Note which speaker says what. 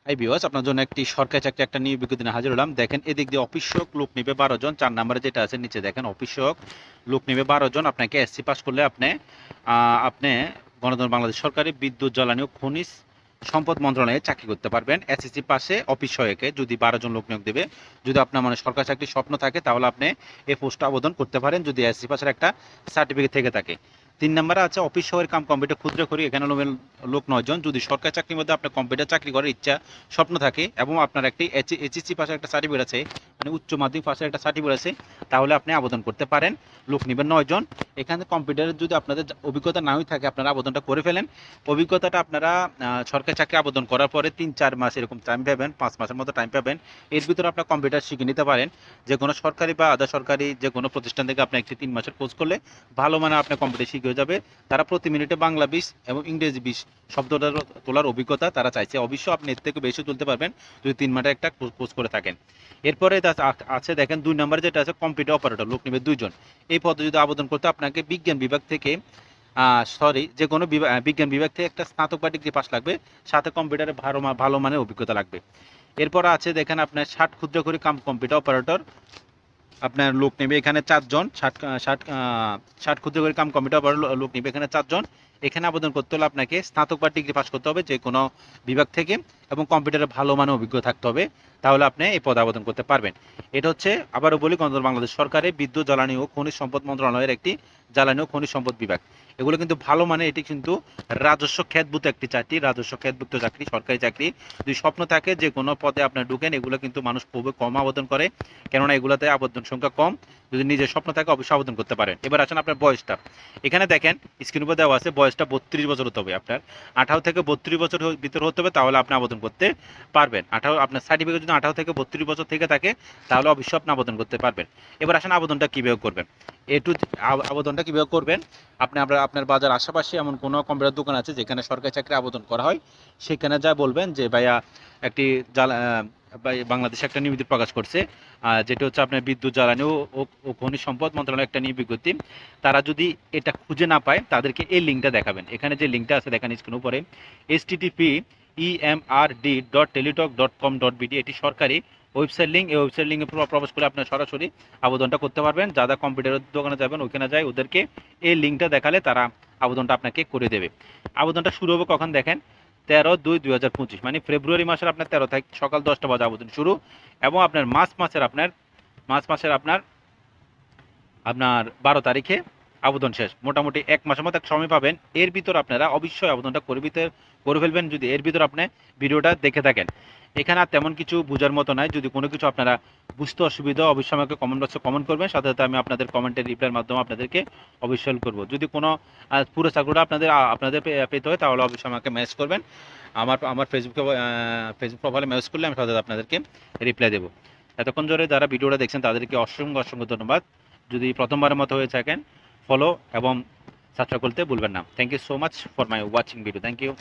Speaker 1: এই ভিউয়ার্স আপনার জন্য একটি সরকারি চাকরি একটা নিয়োগ বিজ্ঞপ্তি নিয়ে হাজির হলাম। দেখেন এদিক দিয়ে অফিস সহক লোক নেবে 12 জন। 4 নম্বরে যেটা আছে নিচে দেখেন অফিস সহক লোক নেবে 12 জন। আপনাকে এসসি পাস করলে আপনি গণতন্ত্র বাংলাদেশ সরকারি বিদ্যুৎ জ্বালানি ও খনিজ সম্পদ মন্ত্রণালয়ে চাকরি করতে পারবেন। এসএসসি পাশে অফিস সহায়কে যদি 12 জন লোক নিয়োগ দেবে। যদি আপনার সরকারি চাকরির স্বপ্ন থাকে তাহলে আপনি এই পোস্টে আবেদন করতে পারেন যদি এসএসসি পাশের একটা সার্টিফিকেট থেকে থাকে। 3 নম্বরে আছে অফিস সহায়ক কাম কম্পিউটার ক্ষুদ্র করি, এখানে লোক 9 জন। যদি সরকারি চাকরির মধ্যে আপনার কম্পিউটার চাকরি করার ইচ্ছা স্বপ্ন থাকে এবং আপনার একটি এইচএসসি পাশের একটা সার্টিফিকেট আছে, উচ্চ মাধ্যমিক পাশের একটা সার্টিফিকেট আছে, তাহলে আপনি আবেদন করতে পারেন। লোক নেবেন 9 জন। এখানে কম্পিউটারের যদি আপনাদের অভিজ্ঞতা নাও থাকে আপনারা আবেদনটা করে ফেলেন। অভিজ্ঞতাটা আপনারা সরকারি চাকরি আবেদন করার পরে 3-4 মাস এরকম টাইম পাবেন, 5 মাসের মতো টাইম পাবেন। এর ভিতরে আপনার কম্পিউটার শিখে নিতে পারেন। যে কোনো সরকারি বা আধা সরকারি যে কোনো প্রতিষ্ঠান থেকে আপনি একটি 3 মাসের কোর্স করলে ভালো মানের আপনার কম্পিউটার শিখে যাবে। তারা প্রতি মিনিটে বাংলা 20 এবং ইংরেজি 20 শব্দটা তোলার অভিজ্ঞতা তারা চাইছে। অবশ্য আপনি এর থেকে বেশি তুলতে পারবেন যদি 3 মাসের একটা কোর্স করে থাকেন। এরপরে আছে দেখেন 2 নম্বরে যেটা আছে কম্পিউটার অপারেটর, লোক নেবে 2 জন। এই পদে যদি আবেদন করতে আপনাকে বিজ্ঞান বিভাগ থেকে যে কোনো বিজ্ঞান বিভাগ থেকে একটা স্নাতক বা ডিগ্রি পাস লাগবে, সাথে কম্পিউটারে ভালো মানের অভিজ্ঞতা লাগবে। এরপর আছে দেখেন আপনার 60 ক্ষুদ্র করে কম্পিউটার অপারেটর, আপনার লোক নেবে এখানে 4 জন। 60 ক্ষুদ্র করে কম্পিউটার অপারেটর লোক নেবে এখানে 4 জন। এখানে আবেদন করতে হলে আপনাকে স্নাতক বা ডিগ্রি পাস করতে হবে যে কোনো বিভাগ থেকে এবং কম্পিউটারে ভালো মানের অভিজ্ঞ থাকতে হবে, তাহলে আপনি এই পদে আবেদন করতে পারবেন। এটা হচ্ছে আবারও বলি গণতন্ত্র বাংলাদেশ সরকারের বিদ্যুৎ জ্বালানি ও খনিজ সম্পদ মন্ত্রণালয়ের একটি জ্বালানি ও খনিজ সম্পদ বিভাগ। এগুলো কিন্তু ভালো মানে, এটি কিন্তু রাজস্ব খ্যাতভূত একটি চাকরি, রাজস্ব খ্যাতভুক্ত চাকরি, সরকারি চাকরি। যদি স্বপ্ন থাকে যে কোনো পদে আপনার ঢুকেন, এগুলো কিন্তু মানুষ খুবই কম আবেদন করে, কেননা এগুলোতে আবেদন সংখ্যা কম। যদি নিজের স্বপ্ন থাকে অবশ্যই আবেদন করতে পারেন। এবার আসেন আপনার বয়সটা। এখানে দেখেন স্ক্রিন উপর দেওয়া আছে বয়সটা 32 বছর হতে হবে আপনার। 18 থেকে 32 বছর ভিতর হতে হবে, তাহলে আপনি আবেদন করতে পারবেন। আপনার সার্টিফিকেট যদি 18 থেকে 32 বছর থেকে থাকে তাহলে অবশ্যই আপনি আবেদন করতে পারবেন। এবার আসেন আবেদনটা কীভাবে করবেন। আবেদনটা কীভাবে করবেন, আপনার বাজার আশেপাশে এমন কোনো কম্পিউটার দোকান আছে যেখানে সরকারি চাকরি আবেদন করা হয়, সেখানে যা বলবেন যে ভাইয়া একটি বাংলাদেশে একটা নিয়োগ প্রকাশ করছে, যেটা হচ্ছে আপনার বিদ্যুৎ জ্বালানি ও খনিজ সম্পদ মন্ত্রণালয় একটা নিয়োগ বিজ্ঞপ্তি। তারা যদি এটা খুঁজে না পায় তাদেরকে এই লিঙ্কটা দেখাবেন। এখানে যে লিঙ্কটা আছে দেখেন স্ক্রিন উপরে, http://emrd.teletalk.com.bd, এটি সরকারি ওয়েবসাইট লিঙ্ক। এই ওয়েবসাইট লিঙ্কে প্রবেশ করে আপনার সরাসরি আবেদনটা করতে পারবেন। যারা কম্পিউটারের দোকানে যাবেন ওইখানে যায়, ওদেরকে এই লিঙ্কটা দেখালে তারা আবেদনটা আপনাকে করে দেবে। আবেদনটা শুরু হবে কখন দেখেন, 13/2/2025, মানে ফেব্রুয়ারি মাসের আপনার 13 তারিখ সকাল 10টা বাজে আবেদন শুরু, এবং আপনার মার্চ মাসের আপনার 12 তারিখে আবেদন শেষ। মোটামুটি 1 মাসের মতো সময় পাবেন। এর ভিতর আপনারা অবশ্যই আবেদনটা করে ফেলবেন যদি এর ভিতর আপনি ভিডিওটা দেখে থাকেন। এখানে আর তেমন কিছু বোঝার মতো নাই। যদি কোনো কিছু আপনারা বুঝতে অসুবিধা অবশ্যই আমাকে কমেন্ট বক্সে কমেন্ট করবেন, সাথে সাথে আমি আপনাদের কমেন্টের রিপ্লাইয়ের মাধ্যমে আপনাদেরকে অবশ্যই হেল্প করবো। যদি কোনো পুরো চাকরিটা আপনাদের পেতে হয় তাহলে অবশ্যই আমাকে মেসেজ করবেন। আমার ফেসবুক প্রোফাইলে মেসেজ করলে আমি সাথে আপনাদেরকে রিপ্লাই দেবো। এতক্ষণ ধরে যারা ভিডিওটা দেখছেন তাদেরকে অসংখ্য ধন্যবাদ। যদি প্রথমবারের মতো হয়ে থাকেন, ফলো এবং সাবস্ক্রাইব করতে ভুলবেন না। Thank you so much for my watching video. Thank you.